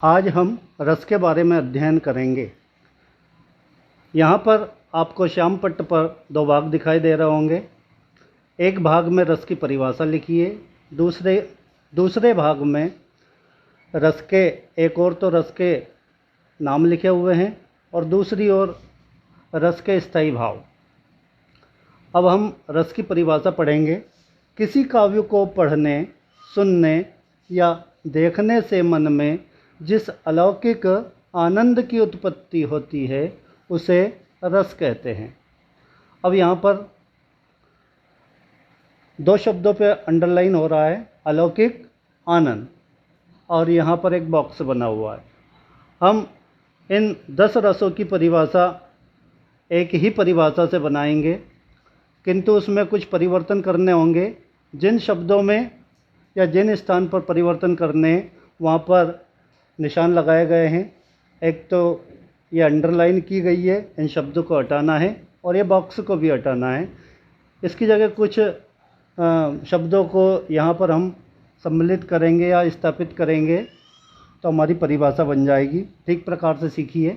आज हम रस के बारे में अध्ययन करेंगे। यहाँ पर आपको श्याम पट्ट पर दो भाग दिखाई दे रहे होंगे। एक भाग में रस की परिभाषा लिखी है, दूसरे भाग में रस के एक और तो रस के नाम लिखे हुए हैं और दूसरी ओर रस के स्थायी भाव। अब हम रस की परिभाषा पढ़ेंगे। किसी काव्य को पढ़ने, सुनने या देखने से मन में जिस अलौकिक आनंद की उत्पत्ति होती है उसे रस कहते हैं। अब यहाँ पर दो शब्दों पे अंडरलाइन हो रहा है, अलौकिक, आनंद, और यहाँ पर एक बॉक्स बना हुआ है। हम इन 10 रसों की परिभाषा एक ही परिभाषा से बनाएंगे, किंतु उसमें कुछ परिवर्तन करने होंगे। जिन शब्दों में या जिन स्थान पर परिवर्तन करने वहाँ पर निशान लगाए गए हैं। एक तो ये अंडरलाइन की गई है, इन शब्दों को हटाना है और ये बॉक्स को भी हटाना है। इसकी जगह कुछ शब्दों को यहाँ पर हम सम्मिलित करेंगे या स्थापित करेंगे तो हमारी परिभाषा बन जाएगी। ठीक प्रकार से सीखिए।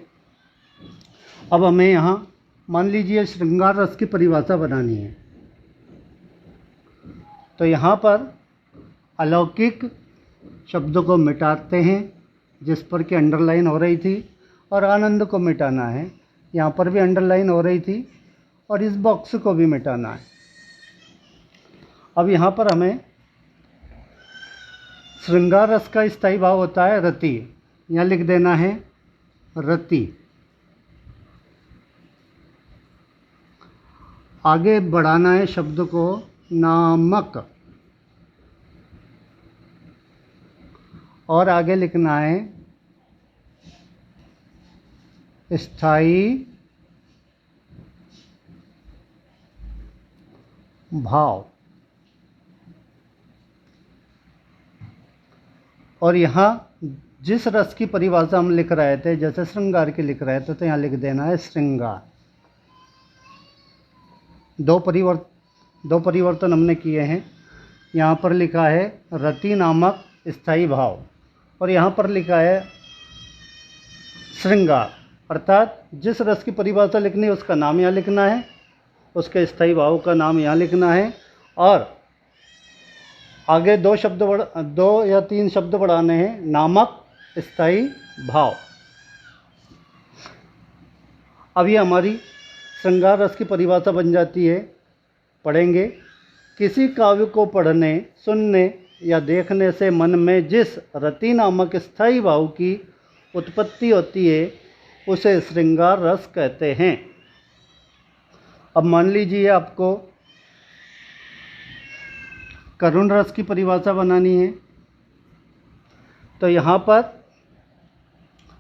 अब हमें यहाँ मान लीजिए श्रृंगार रस की परिभाषा बनानी है, तो यहाँ पर अलौकिक शब्दों को मिटाते हैं जिस पर कि अंडरलाइन हो रही थी, और आनंद को मिटाना है, यहाँ पर भी अंडरलाइन हो रही थी, और इस बॉक्स को भी मिटाना है। अब यहाँ पर हमें श्रृंगार रस का स्थायी भाव होता है रति, यहाँ लिख देना है रति। आगे बढ़ाना है शब्द को नामक, और आगे लिखना है स्थायी भाव। और यहाँ जिस रस की परिभाषा हम लिख रहे थे, जैसे श्रृंगार की लिख रहे थे, तो यहाँ लिख देना है श्रृंगार। दो परिवर्तन हमने किए हैं। यहाँ पर लिखा है रति नामक स्थायी भाव और यहाँ पर लिखा है श्रृंगार, अर्थात जिस रस की परिभाषा लिखनी है उसका नाम यहाँ लिखना है, उसके स्थायी भाव का नाम यहाँ लिखना है, और आगे दो या तीन शब्द बढ़ाने हैं, नामक, स्थायी भाव। अब ये हमारी श्रृंगार रस की परिभाषा बन जाती है। पढ़ेंगे। किसी काव्य को पढ़ने, सुनने या देखने से मन में जिस रति नामक स्थायी भाव की उत्पत्ति होती है उसे श्रृंगार रस कहते हैं। अब मान लीजिए आपको करुण रस की परिभाषा बनानी है, तो यहाँ पर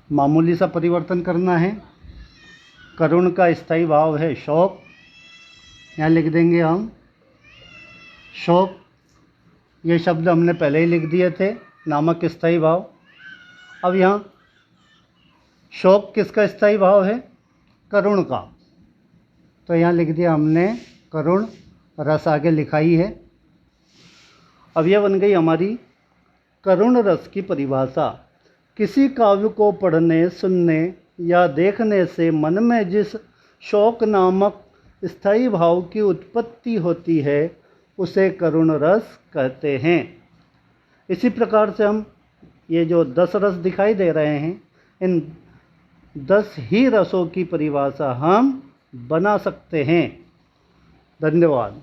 मामूली सा परिवर्तन करना है। करुण का स्थायी भाव है शोक, यहाँ लिख देंगे हम शोक। ये शब्द हमने पहले ही लिख दिए थे, नामक स्थायी भाव। अब यहाँ शोक किसका स्थायी भाव है? करुण का, तो यहाँ लिख दिया हमने करुण रस, आगे लिखाई है। अब यह बन गई हमारी करुण रस की परिभाषा। किसी काव्य को पढ़ने, सुनने या देखने से मन में जिस शोक नामक स्थायी भाव की उत्पत्ति होती है उसे करुण रस कहते हैं। इसी प्रकार से हम ये जो 10 रस दिखाई दे रहे हैं, इन 10 ही रसों की परिभाषा हम बना सकते हैं। धन्यवाद।